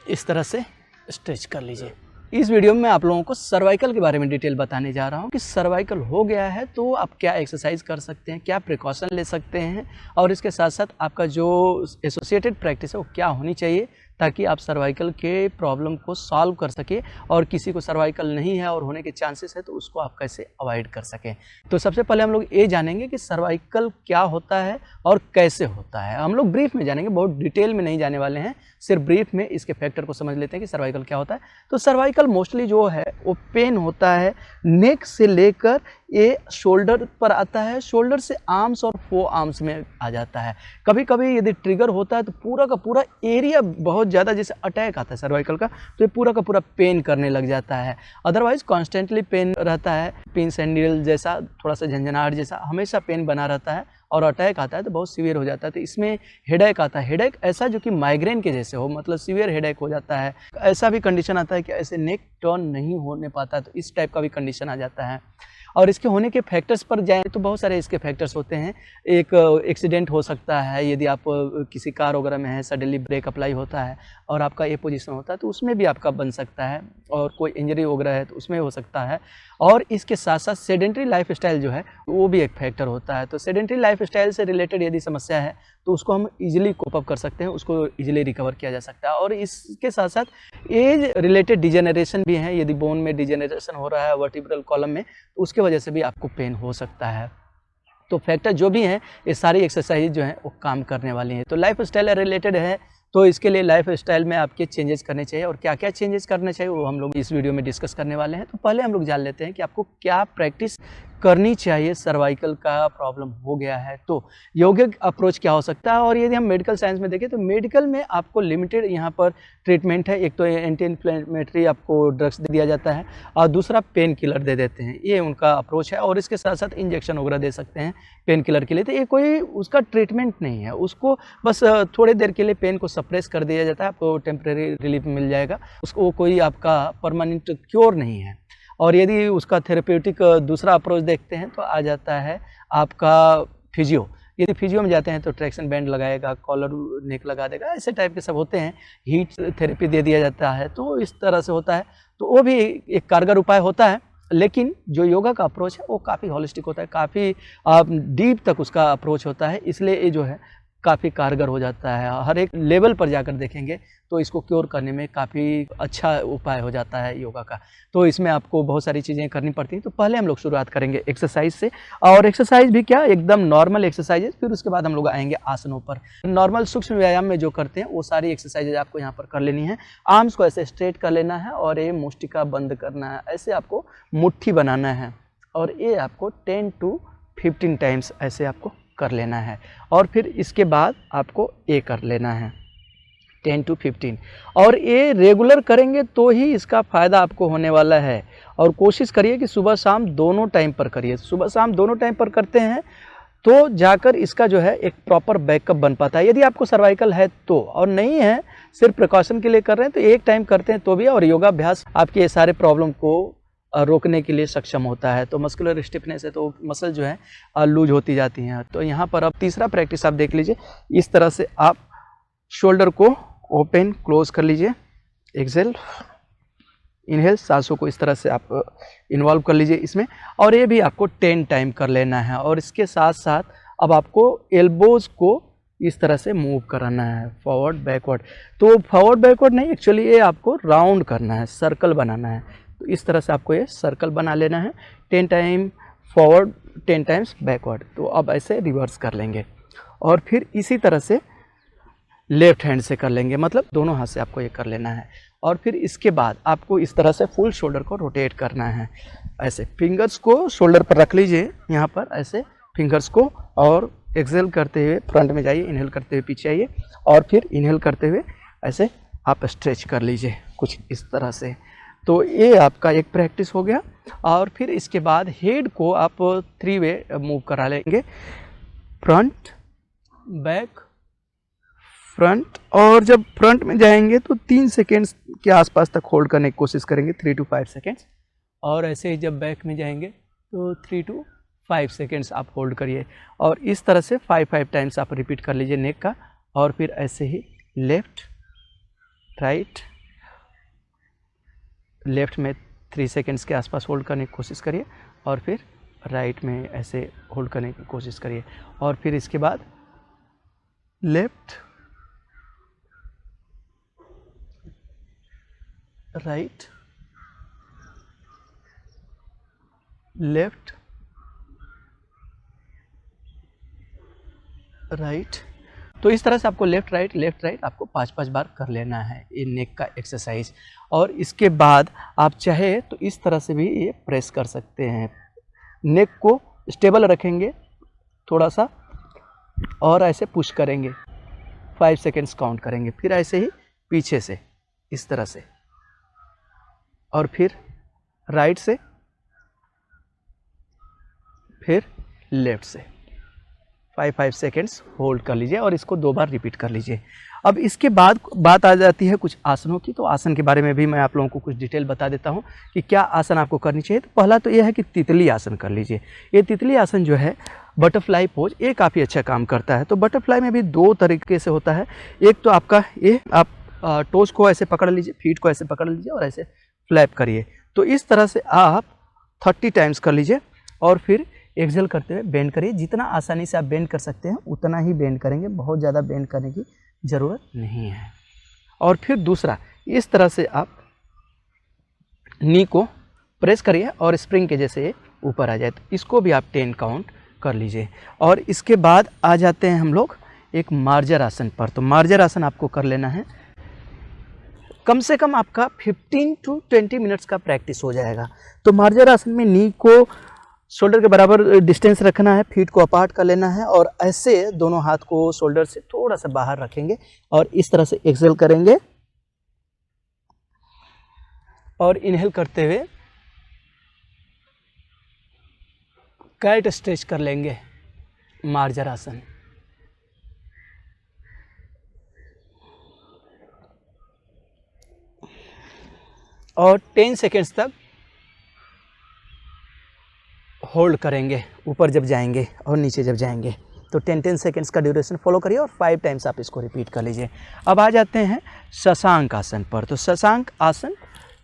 इस तरह से स्ट्रेच कर लीजिए। इस वीडियो में आप लोगों को सर्वाइकल के बारे में डिटेल बताने जा रहा हूं कि सर्वाइकल हो गया है तो आप क्या एक्सरसाइज कर सकते हैं, क्या प्रिकॉशन ले सकते हैं और इसके साथ साथ आपका जो एसोसिएटेड प्रैक्टिस है वो क्या होनी चाहिए ताकि आप सर्वाइकल के प्रॉब्लम को सॉल्व कर सकें और किसी को सर्वाइकल नहीं है और होने के चांसेस है तो उसको आप कैसे अवॉइड कर सकें। तो सबसे पहले हम लोग ये जानेंगे कि सर्वाइकल क्या होता है और कैसे होता है। हम लोग ब्रीफ में जानेंगे, बहुत डिटेल में नहीं जाने वाले हैं, सिर्फ ब्रीफ में इसके फैक्टर को समझ लेते हैं कि सर्वाइकल क्या होता है। तो सर्वाइकल मोस्टली जो है वो पेन होता है नेक से लेकर ये शोल्डर पर आता है, शोल्डर से आर्म्स और फोर आर्म्स में आ जाता है। कभी कभी यदि ट्रिगर होता है तो पूरा का पूरा एरिया बहुत ज़्यादा, जैसे अटैक आता है सर्वाइकल का तो ये पूरा का पूरा पेन करने लग जाता है। अदरवाइज कॉन्स्टेंटली पेन रहता है, पिंस एंड नीडल जैसा, थोड़ा सा झंझनाहट जैसा हमेशा पेन बना रहता है और अटैक आता है तो बहुत सीवियर हो जाता है। तो इसमें हेडेक आता है, हेडेक ऐसा जो कि माइग्रेन के जैसे हो, मतलब सीवियर हेडेक हो जाता है। ऐसा भी कंडीशन आता है कि ऐसे नेक टर्न नहीं होने पाता, तो इस टाइप का भी कंडीशन आ जाता है। और इसके होने के फैक्टर्स पर जाएं तो बहुत सारे इसके फैक्टर्स होते हैं। एक एक्सीडेंट हो सकता है, यदि आप किसी कार वगैरह में है, सडनली ब्रेक अप्लाई होता है और आपका ये पोजीशन होता है तो उसमें भी आपका बन सकता है, और कोई इंजरी वगैरह है तो उसमें हो सकता है। और इसके साथ साथ सेडेंट्री लाइफ स्टाइल जो है वो भी एक फैक्टर होता है। तो सेडेंट्री लाइफ स्टाइल से रिलेटेड यदि समस्या है तो उसको हम इजीली कोप अप कर सकते हैं, उसको इजीली रिकवर किया जा सकता है। और इसके साथ साथ एज रिलेटेड डिजेनरेशन भी है, यदि बोन में डिजेनरेशन हो रहा है वर्टिब्रल कॉलम में तो उसके वजह से भी आपको पेन हो सकता है। तो फैक्टर जो भी हैं ये सारी एक्सरसाइज जो हैं वो काम करने वाली हैं। तो लाइफ स्टाइल रिलेटेड है तो इसके लिए लाइफ स्टाइल में आपके चेंजेस करने चाहिए, और क्या क्या चेंजेस करने चाहिए वो हम लोग इस वीडियो में डिस्कस करने वाले हैं। तो पहले हम लोग जान लेते हैं कि आपको क्या प्रैक्टिस करनी चाहिए सर्वाइकल का प्रॉब्लम हो गया है तो यौगिक अप्रोच क्या हो सकता है। और यदि हम मेडिकल साइंस में देखें तो मेडिकल में आपको लिमिटेड यहाँ पर ट्रीटमेंट है। एक तो एंटी इन्फ्लेमेटरी आपको ड्रग्स दे दिया जाता है और दूसरा पेन किलर दे देते हैं, ये उनका अप्रोच है। और इसके साथ साथ इंजेक्शन वगैरह दे सकते हैं पेन किलर के लिए। तो ये कोई उसका ट्रीटमेंट नहीं है, उसको बस थोड़ी देर के लिए पेन को सप्रेस कर दिया जाता है, आपको टेम्प्रेरी रिलीफ मिल जाएगा, उसको कोई आपका परमानेंट क्योर नहीं है। और यदि उसका थेरेप्यूटिक दूसरा अप्रोच देखते हैं तो आ जाता है आपका फिजियो। यदि फिजियो में जाते हैं तो ट्रैक्शन बैंड लगाएगा, कॉलर नेक लगा देगा, ऐसे टाइप के सब होते हैं। हीट थेरेपी दे दिया जाता है, तो इस तरह से होता है। तो वो भी एक कारगर उपाय होता है, लेकिन जो योगा का अप्रोच है वो काफ़ी हॉलिस्टिक होता है, काफ़ी डीप तक उसका अप्रोच होता है, इसलिए ये जो है काफ़ी कारगर हो जाता है। हर एक लेवल पर जाकर देखेंगे तो इसको क्योर करने में काफ़ी अच्छा उपाय हो जाता है योगा का। तो इसमें आपको बहुत सारी चीज़ें करनी पड़ती हैं। तो पहले हम लोग शुरुआत करेंगे एक्सरसाइज से, और एक्सरसाइज भी क्या एकदम नॉर्मल एक्सरसाइजेज, फिर उसके बाद हम लोग आएंगे आसनों पर। नॉर्मल सूक्ष्म व्यायाम में जो करते हैं वो सारी एक्सरसाइजेज आपको यहाँ पर कर लेनी है। आर्म्स को ऐसे स्ट्रेट कर लेना है और ये मुष्टिका बंद करना है, ऐसे आपको मुट्ठी बनाना है और ये आपको 10 to 15 टाइम्स ऐसे आपको कर लेना है। और फिर इसके बाद आपको ये कर लेना है 10 to 15, और ये रेगुलर करेंगे तो ही इसका फ़ायदा आपको होने वाला है। और कोशिश करिए कि सुबह शाम दोनों टाइम पर करिए, सुबह शाम दोनों टाइम पर करते हैं तो जाकर इसका जो है एक प्रॉपर बैकअप बन पाता है। यदि आपको सर्वाइकल है तो, और नहीं है सिर्फ प्रिकॉशन के लिए कर रहे हैं तो एक टाइम करते हैं तो भी, और योगाभ्यास आपके ये सारे प्रॉब्लम को रोकने के लिए सक्षम होता है। तो मस्कुलर स्टिफनेस है तो मसल जो है लूज होती जाती हैं। तो यहाँ पर अब तीसरा प्रैक्टिस आप देख लीजिए, इस तरह से आप शोल्डर को ओपन क्लोज कर लीजिए, एक्सेल इनहेल, सांसों को इस तरह से आप इन्वॉल्व कर लीजिए इसमें, और ये भी आपको 10 टाइम कर लेना है। और इसके साथ साथ अब आपको एल्बोज को इस तरह से मूव कराना है, फॉरवर्ड बैकवर्ड। तो फॉरवर्ड बैकवर्ड नहीं, एक्चुअली ये आपको राउंड करना है, सर्कल बनाना है। तो इस तरह से आपको ये सर्कल बना लेना है, 10 टाइम फॉरवर्ड 10 टाइम्स बैकवर्ड। तो अब ऐसे रिवर्स कर लेंगे और फिर इसी तरह से लेफ्ट हैंड से कर लेंगे, मतलब दोनों हाथ से आपको ये कर लेना है। और फिर इसके बाद आपको इस तरह से फुल शोल्डर को रोटेट करना है, ऐसे फिंगर्स को शोल्डर पर रख लीजिए यहाँ पर, ऐसे फिंगर्स को, और एक्सेल करते हुए फ्रंट में जाइए, इनहेल करते हुए पीछे आइए, और फिर इनहेल करते हुए ऐसे आप स्ट्रेच कर लीजिए कुछ इस तरह से। तो ये आपका एक प्रैक्टिस हो गया। और फिर इसके बाद हेड को आप 3 वे मूव करा लेंगे, फ्रंट बैक फ्रंट। और जब फ्रंट में जाएंगे तो 3 सेकेंड्स के आसपास तक होल्ड करने की कोशिश करेंगे, 3 to 5 सेकेंड्स। और ऐसे ही जब बैक में जाएंगे तो 3 to 5 सेकेंड्स आप होल्ड करिए, और इस तरह से 5 टाइम्स आप रिपीट कर लीजिए नेक का। और फिर ऐसे ही लेफ्ट राइट लेफ़्ट में 3 सेकेंड्स के आसपास होल्ड करने की कोशिश करिए और फिर राइट में ऐसे होल्ड करने की कोशिश करिए और फिर इसके बाद लेफ्ट राइट लेफ्ट राइट। तो इस तरह से आपको लेफ़्ट राइट आपको 5-5 बार कर लेना है ये नेक का एक्सरसाइज। और इसके बाद आप चाहे तो इस तरह से भी ये प्रेस कर सकते हैं। नेक को स्टेबल रखेंगे थोड़ा सा और ऐसे पुश करेंगे, 5 सेकेंड्स काउंट करेंगे, फिर ऐसे ही पीछे से इस तरह से और फिर राइट से, फिर लेफ्ट से 5 सेकेंड्स होल्ड कर लीजिए और इसको 2 बार रिपीट कर लीजिए। अब इसके बाद बात आ जाती है कुछ आसनों की। तो आसन के बारे में भी मैं आप लोगों को कुछ डिटेल बता देता हूं कि क्या आसन आपको करनी चाहिए। तो पहला तो यह है कि तितली आसन कर लीजिए। ये तितली आसन जो है बटरफ्लाई पोज, ये काफ़ी अच्छा काम करता है। तो बटरफ्लाई में भी 2 तरीके से होता है। एक तो आपका ये आप टोज को ऐसे पकड़ लीजिए, फीट को ऐसे पकड़ लीजिए और ऐसे फ्लैप करिए। तो इस तरह से आप 30 टाइम्स कर लीजिए और फिर एक्सेल करते हुए बेंड करिए। जितना आसानी से आप बेंड कर सकते हैं उतना ही बेंड करेंगे, बहुत ज़्यादा बेंड करने की ज़रूरत नहीं है। और फिर दूसरा, इस तरह से आप नी को प्रेस करिए और स्प्रिंग के जैसे ऊपर आ जाए। तो इसको भी आप 10 काउंट कर लीजिए। और इसके बाद आ जाते हैं हम लोग एक मार्जर आसन पर। तो मार्जर आसन आपको कर लेना है। कम से कम आपका 15 to 20 मिनट्स का प्रैक्टिस हो जाएगा। तो मार्जर आसन में नी को शोल्डर के बराबर डिस्टेंस रखना है, फीट को अपार्ट कर लेना है और ऐसे दोनों हाथ को शोल्डर से थोड़ा सा बाहर रखेंगे और इस तरह से एक्सेल करेंगे और इनहेल करते हुए कैट स्ट्रेच कर लेंगे मार्जर आसन। और 10 सेकेंड्स तक होल्ड करेंगे, ऊपर जब जाएंगे और नीचे जब जाएंगे। तो 10 सेकेंड्स का ड्यूरेशन फॉलो करिए और 5 टाइम्स आप इसको रिपीट कर लीजिए। अब आ जाते हैं शशांक आसन पर। तो शशांक आसन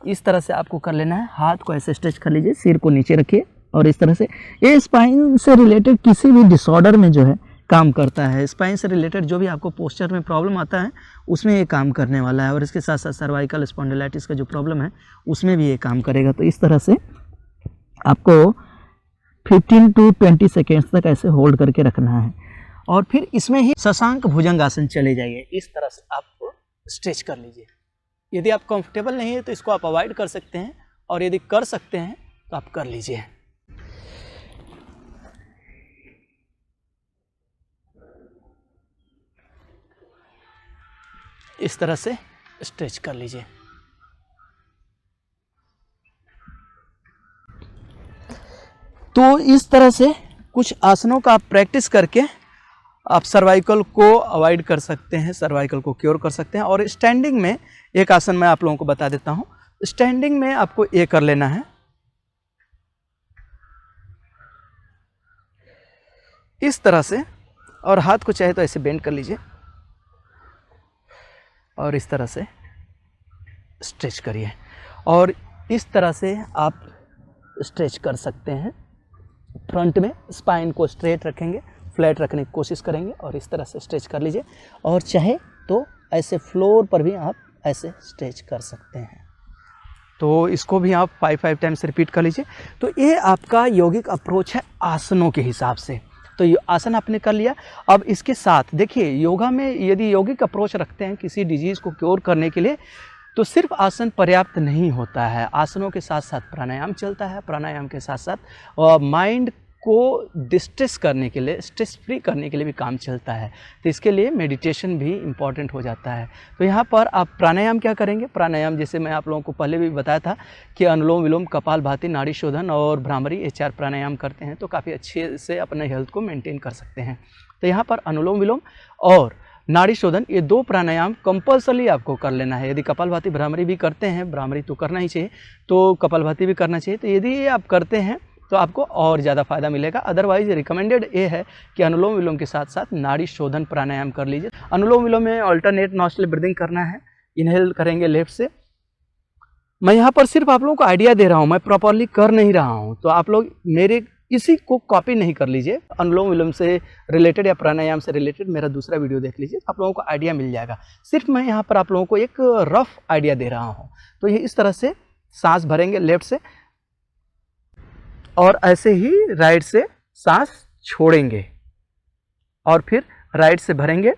इस तरह से आपको कर लेना है। हाथ को ऐसे स्ट्रेच कर लीजिए, सिर को नीचे रखिए और इस तरह से ये स्पाइन से रिलेटेड किसी भी डिसऑर्डर में जो है काम करता है। स्पाइन से रिलेटेड जो भी आपको पोस्चर में प्रॉब्लम आता है उसमें ये काम करने वाला है और इसके साथ साथ सर्वाइकल स्पॉन्डिलाइटिस का जो प्रॉब्लम है उसमें भी ये काम करेगा। तो इस तरह से आपको 15 to 20 सेकेंड्स तक ऐसे होल्ड करके रखना है और फिर इसमें ही शशांक भुजंग आसन चले जाइए। इस तरह से आप स्ट्रेच कर लीजिए। यदि आप कंफर्टेबल नहीं है तो इसको आप अवॉइड कर सकते हैं और यदि कर सकते हैं तो आप कर लीजिए। इस तरह से स्ट्रेच कर लीजिए। तो इस तरह से कुछ आसनों का आप प्रैक्टिस करके आप सर्वाइकल को अवॉइड कर सकते हैं, सर्वाइकल को क्योर कर सकते हैं। और स्टैंडिंग में एक आसन मैं आप लोगों को बता देता हूं। स्टैंडिंग में आपको ये कर लेना है, इस तरह से, और हाथ को चाहे तो ऐसे बेंड कर लीजिए और इस तरह से स्ट्रेच करिए। और इस तरह से आप स्ट्रेच कर सकते हैं। फ्रंट में स्पाइन को स्ट्रेट रखेंगे, फ्लैट रखने की कोशिश करेंगे और इस तरह से स्ट्रेच कर लीजिए। और चाहे तो ऐसे फ्लोर पर भी आप ऐसे स्ट्रेच कर सकते हैं। तो इसको भी आप 5 टाइम्स रिपीट कर लीजिए। तो ये आपका यौगिक अप्रोच है आसनों के हिसाब से। तो ये आसन आपने कर लिया। अब इसके साथ देखिए, योगा में यदि यौगिक अप्रोच रखते हैं किसी डिजीज़ को क्योर करने के लिए तो सिर्फ आसन पर्याप्त नहीं होता है। आसनों के साथ साथ प्राणायाम चलता है। प्राणायाम के साथ साथ माइंड को डिस्ट्रेस करने के लिए, स्ट्रेस फ्री करने के लिए भी काम चलता है। तो इसके लिए मेडिटेशन भी इम्पॉर्टेंट हो जाता है। तो यहाँ पर आप प्राणायाम क्या करेंगे? प्राणायाम जैसे मैं आप लोगों को पहले भी बताया था कि अनुलोम विलोम, कपालभाति, नाड़ी शोधन और भ्रामरी, ये 4 प्राणायाम करते हैं तो काफ़ी अच्छे से अपने हेल्थ को मेंटेन कर सकते हैं। तो यहाँ पर अनुलोम विलोम और नाड़ी शोधन, ये 2 प्राणायाम कंपल्सरी आपको कर लेना है। यदि कपालभाति भ्रामरी भी करते हैं, भ्रामरी तो करना ही चाहिए, तो कपालभाति भी करना चाहिए। तो यदि ये आप करते हैं तो आपको और ज़्यादा फायदा मिलेगा। अदरवाइज रिकमेंडेड ये है कि अनुलोम विलोम के साथ साथ नाड़ी शोधन प्राणायाम कर लीजिए। अनुलोम विलोम में अल्टरनेट नॉस्ट्रल ब्रीदिंग करना है। इनहेल करेंगे लेफ्ट से, मैं यहाँ पर सिर्फ आप लोगों को आइडिया दे रहा हूँ, मैं प्रॉपरली कर नहीं रहा हूँ, तो आप लोग मेरे किसी को कॉपी नहीं कर लीजिए। अनुलोम विलोम से रिलेटेड या प्राणायाम से रिलेटेड मेरा दूसरा वीडियो देख लीजिए, आप लोगों को आइडिया मिल जाएगा। सिर्फ मैं यहाँ पर आप लोगों को एक रफ आइडिया दे रहा हूँ। तो ये इस तरह से सांस भरेंगे लेफ्ट से, और ऐसे ही राइट से सांस छोड़ेंगे, और फिर राइट से भरेंगे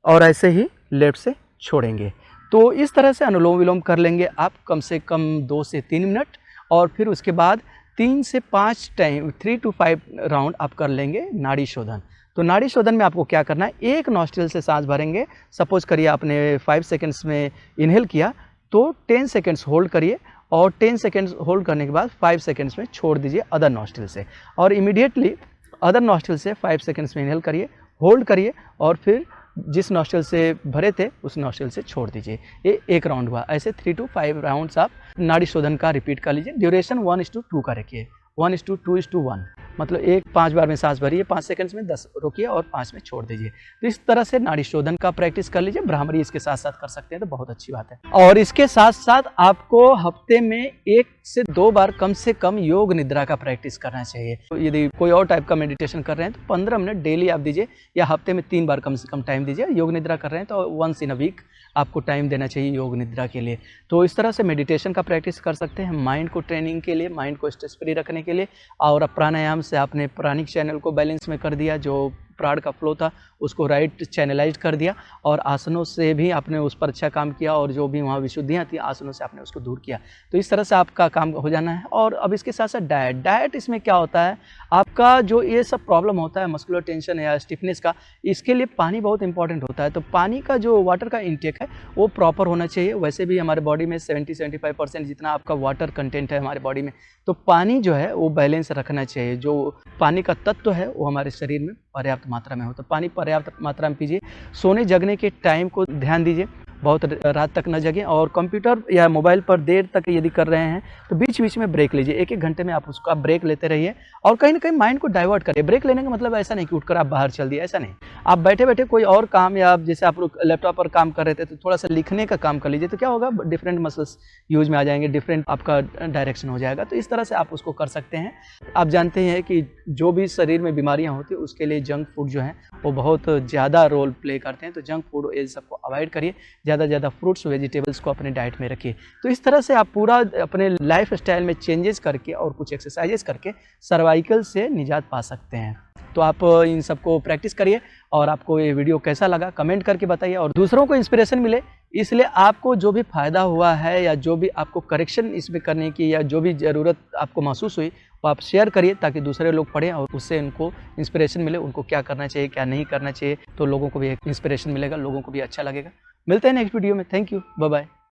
और ऐसे ही लेफ्ट से छोड़ेंगे। तो इस तरह से अनुलोम विलोम कर लेंगे आप कम से कम 2 से 3 मिनट, और फिर उसके बाद 3 से 5 टाइम 3 to 5 राउंड आप कर लेंगे नाड़ी शोधन। तो नाड़ी शोधन में आपको क्या करना है, एक नॉस्ट्रिल से सांस भरेंगे। सपोज करिए आपने 5 सेकेंड्स में इनहेल किया, तो 10 सेकेंड्स होल्ड करिए, और 10 सेकेंड्स होल्ड करने के बाद 5 सेकेंड्स में छोड़ दीजिए अदर नॉस्ट्रिल से, और इमीडिएटली अदर नॉस्ट्रिल से 5 सेकेंड्स में इनहेल करिए, होल्ड करिए, और फिर जिस नॉस्ट्रिल से भरे थे उस नॉस्ट्रिल से छोड़ दीजिए। ये एक राउंड हुआ। ऐसे 3 to 5 राउंड्स आप नाड़ी शोधन का रिपीट कर लीजिए। ड्यूरेशन 1:2 का रखिए, 1:2:1, मतलब 5 बार में सांस भरिए, 5 सेकंड्स में 10 रोकिए और 5 में छोड़ दीजिए। तो इस तरह से नाड़ी शोधन का प्रैक्टिस कर लीजिए। भ्रामरी इसके साथ साथ कर सकते हैं तो बहुत अच्छी बात है। और इसके साथ साथ आपको हफ्ते में 1 से 2 बार कम से कम योग निद्रा का प्रैक्टिस करना चाहिए। तो यदि कोई और टाइप का मेडिटेशन कर रहे हैं तो 15 मिनट डेली आप दीजिए, या हफ्ते में 3 बार कम से कम टाइम दीजिए। योग निद्रा कर रहे हैं तो 1 इन अ वीक आपको टाइम देना चाहिए योग निद्रा के लिए। तो इस तरह से मेडिटेशन का प्रैक्टिस कर सकते हैं माइंड को ट्रेनिंग के लिए, माइंड को स्ट्रेस फ्री रखने के लिए। और प्राणायाम से आपने प्राणिक चैनल को बैलेंस में कर दिया, जो प्राण का फ्लो था उसको राइट चैनलाइज कर दिया, और आसनों से भी आपने उस पर अच्छा काम किया, और जो भी वहाँ विशुद्धियाँ थी आसनों से आपने उसको दूर किया। तो इस तरह से आपका काम हो जाना है। और अब इसके साथ साथ डाइट इसमें क्या होता है, आपका जो ये सब प्रॉब्लम होता है मस्कुलर टेंशन या स्टिफनेस का, इसके लिए पानी बहुत इंपॉर्टेंट होता है। तो पानी का जो वाटर का इंटेक है वो प्रॉपर होना चाहिए। वैसे भी हमारे बॉडी में 70-75% जितना आपका वाटर कंटेंट है हमारे बॉडी में, तो पानी जो है वो बैलेंस रखना चाहिए। जो पानी का तत्व है वो हमारे शरीर में पर्याप्त मात्रा में हो, तो पानी पर्याप्त मात्रा में पीजिए। सोने जगने के टाइम को ध्यान दीजिए, बहुत रात तक न जगें। और कंप्यूटर या मोबाइल पर देर तक यदि कर रहे हैं तो बीच बीच में ब्रेक लीजिए। 1-1 घंटे में आप उसका ब्रेक लेते रहिए, और कहीं ना कहीं माइंड को डाइवर्ट करिए। ब्रेक लेने का मतलब ऐसा नहीं कि उठकर आप बाहर चल दिए, ऐसा नहीं। आप बैठे बैठे कोई और काम, या जैसे आप लोग लैपटॉप पर काम कर रहे थे तो थोड़ा सा लिखने का काम कर लीजिए। तो क्या होगा, डिफरेंट मसल्स यूज में आ जाएंगे, डिफरेंट आपका डायरेक्शन हो जाएगा। तो इस तरह से आप उसको कर सकते हैं। आप जानते हैं कि जो भी शरीर में बीमारियां होती हैं उसके लिए जंक फूड जो है वो बहुत ज़्यादा रोल प्ले करते हैं। तो जंक फूड ये सबको अवॉइड करिए, ज़्यादा से ज़्यादा फ्रूट्स वेजिटेबल्स को अपने डाइट में रखिए। तो इस तरह से आप पूरा अपने लाइफ स्टाइल में चेंजेस करके और कुछ एक्सरसाइजेस करके सर्वाइकल से निजात पा सकते हैं। तो आप इन सबको प्रैक्टिस करिए, और आपको ये वीडियो कैसा लगा कमेंट करके बताइए, और दूसरों को इंस्पिरेशन मिले, इसलिए आपको जो भी फ़ायदा हुआ है या जो भी आपको करेक्शन इसमें करने की या जो भी ज़रूरत आपको महसूस हुई वो आप शेयर करिए, ताकि दूसरे लोग पढ़ें और उससे उनको इंस्पिरेशन मिले, उनको क्या करना चाहिए क्या नहीं करना चाहिए। तो लोगों को भी एक इंस्पिरेशन मिलेगा, लोगों को भी अच्छा लगेगा। मिलते हैं नेक्स्ट वीडियो में। Thank you, bye bye.